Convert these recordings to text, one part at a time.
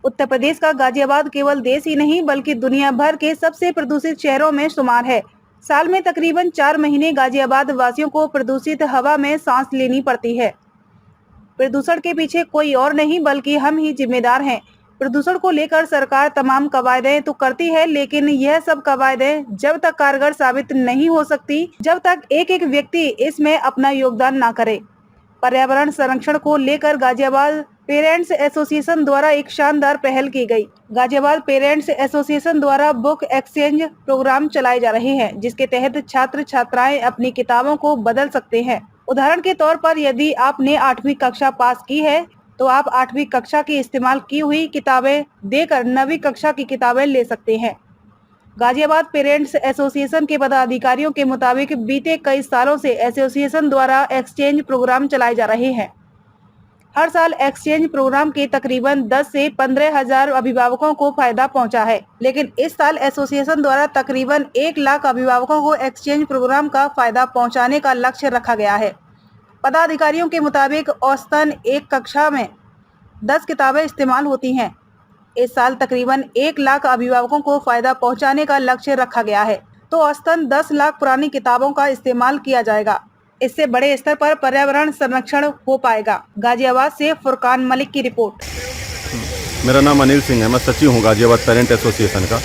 उत्तर प्रदेश का गाजियाबाद केवल देश ही नहीं बल्कि दुनिया भर के सबसे प्रदूषित शहरों में शुमार है। साल में तकरीबन 4 महीने गाजियाबाद वासियों को प्रदूषित हवा में सांस लेनी पड़ती है। प्रदूषण के पीछे कोई और नहीं बल्कि हम ही जिम्मेदार हैं। प्रदूषण को लेकर सरकार तमाम कवायदें तो करती है, लेकिन यह सब कवायदें जब तक कारगर साबित नहीं हो सकती, जब तक एक एक व्यक्ति इसमें अपना योगदान ना करे। पर्यावरण संरक्षण को लेकर गाजियाबाद पेरेंट्स एसोसिएशन द्वारा एक शानदार पहल की गई। गाजियाबाद पेरेंट्स एसोसिएशन द्वारा बुक एक्सचेंज प्रोग्राम चलाए जा रहे हैं, जिसके तहत छात्र छात्राएं अपनी किताबों को बदल सकते हैं। उदाहरण के तौर पर यदि आपने 8वीं कक्षा पास की है तो आप 8वीं कक्षा की इस्तेमाल की हुई किताबें देकर 9वीं कक्षा की किताबें ले सकते हैं। गाजियाबाद पेरेंट्स एसोसिएशन के पदाधिकारियों के मुताबिक बीते कई सालों से एसोसिएशन द्वारा एक्सचेंज प्रोग्राम चलाए जा रहे हैं। हर साल एक्सचेंज प्रोग्राम के तकरीबन 10 से 15 हजार अभिभावकों को फायदा पहुंचा है, लेकिन इस साल एसोसिएशन द्वारा तकरीबन 1 लाख अभिभावकों को एक्सचेंज प्रोग्राम का फायदा पहुंचाने का लक्ष्य रखा गया है। पदाधिकारियों के मुताबिक औसतन एक कक्षा में 10 किताबें इस्तेमाल होती हैं। इस साल तकरीबन 1 लाख अभिभावकों को फायदा पहुंचाने का लक्ष्य रखा गया है, तो औसतन 10 लाख पुरानी किताबों का इस्तेमाल किया जाएगा। इससे बड़े स्तर पर पर्यावरण संरक्षण हो पाएगा। गाजियाबाद से फुरकान मलिक की रिपोर्ट। मेरा नाम अनिल सिंह है, मैं सचिव हूँ गाजियाबाद पेरेंट एसोसिएशन का।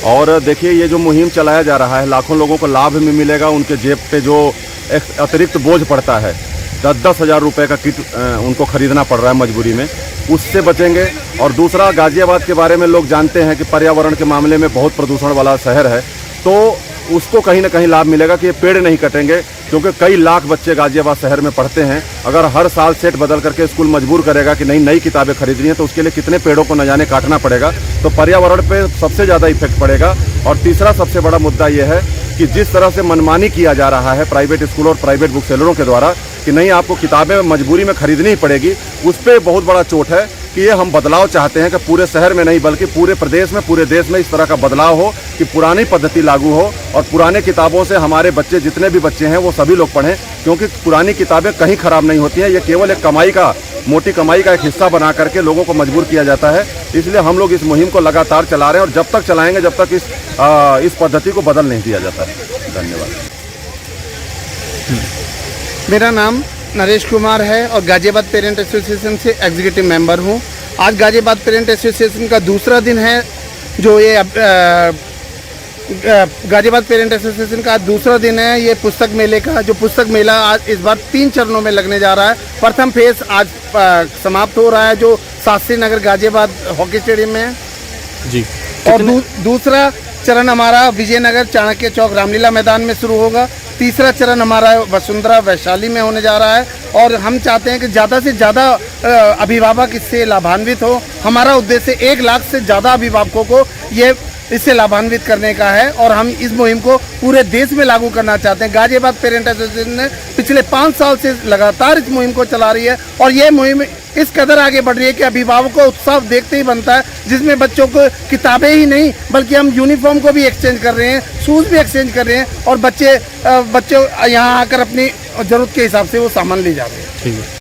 और देखिए, ये जो मुहिम चलाया जा रहा है, लाखों लोगों को लाभ भी मिलेगा। उनके जेब पे जो अतिरिक्त बोझ पड़ता है, 10-10 हज़ार रुपये का किट उनको खरीदना पड़ रहा है मजबूरी में, उससे बचेंगे। और दूसरा, गाजियाबाद के बारे में लोग जानते हैं कि पर्यावरण के मामले में बहुत प्रदूषण वाला शहर है, तो उसको कहीं ना कहीं लाभ मिलेगा कि ये पेड़ नहीं कटेंगे, क्योंकि कई लाख बच्चे गाजियाबाद शहर में पढ़ते हैं। अगर हर साल सेट बदल करके स्कूल मजबूर करेगा कि नई किताबें खरीदनी है, तो उसके लिए कितने पेड़ों को न जाने काटना पड़ेगा, तो पर्यावरण पे सबसे ज़्यादा इफेक्ट पड़ेगा। और तीसरा सबसे बड़ा मुद्दा ये है कि जिस तरह से मनमानी किया जा रहा है प्राइवेट स्कूलों और प्राइवेट बुक सेलरों के द्वारा कि नहीं, आपको किताबें मजबूरी में खरीदनी ही पड़ेगी, उस पर बहुत बड़ा चोट है कि ये हम बदलाव चाहते हैं कि पूरे शहर में नहीं बल्कि पूरे प्रदेश में, पूरे देश में इस तरह का बदलाव हो कि पुरानी पद्धति लागू हो और पुराने किताबों से हमारे बच्चे, जितने भी बच्चे हैं, वो सभी लोग पढ़ें, क्योंकि पुरानी किताबें कहीं ख़राब नहीं होती हैं। ये केवल एक मोटी कमाई का एक हिस्सा बना करके लोगों को मजबूर किया जाता है। इसलिए हम लोग इस मुहिम को लगातार चला रहे हैं और जब तक चलाएंगे जब तक इस पद्धति को बदल नहीं दिया जाता है। धन्यवाद। मेरा नाम नरेश कुमार है और गाजियाबाद पेरेंट एसोसिएशन से एग्जीक्यूटिव मेंबर हूं। आज गाजियाबाद पेरेंट एसोसिएशन का दूसरा दिन है, जो ये गाजियाबाद पेरेंट एसोसिएशन का दूसरा दिन है ये पुस्तक मेले का। जो पुस्तक मेला आज इस बार 3 चरणों में लगने जा रहा है। प्रथम फेज आज समाप्त हो रहा है, जो शास्त्री नगर गाजियाबाद हॉकी स्टेडियम में है जी। और दूसरा चरण हमारा विजयनगर चाणक्य चौक रामलीला मैदान में शुरू होगा। तीसरा चरण हमारा वसुंधरा वैशाली में होने जा रहा है और हम चाहते हैं कि ज़्यादा से ज़्यादा अभिभावक इससे लाभान्वित हो। हमारा उद्देश्य 1 लाख से ज़्यादा अभिभावकों को ये इससे लाभान्वित करने का है और हम इस मुहिम को पूरे देश में लागू करना चाहते हैं। गाजियाबाद पेरेंट एसोसिएशन ने पिछले 5 साल से लगातार इस मुहिम को चला रही है और ये मुहिम इस कदर आगे बढ़ रही है कि अभिभावकों को उत्साह देखते ही बनता है, जिसमें बच्चों को किताबें ही नहीं बल्कि हम यूनिफॉर्म को भी एक्सचेंज कर रहे हैं, शूज़ भी एक्सचेंज कर रहे हैं और बच्चे यहाँ आकर अपनी ज़रूरत के हिसाब से वो सामान ले जा रहे हैं। ठीक है।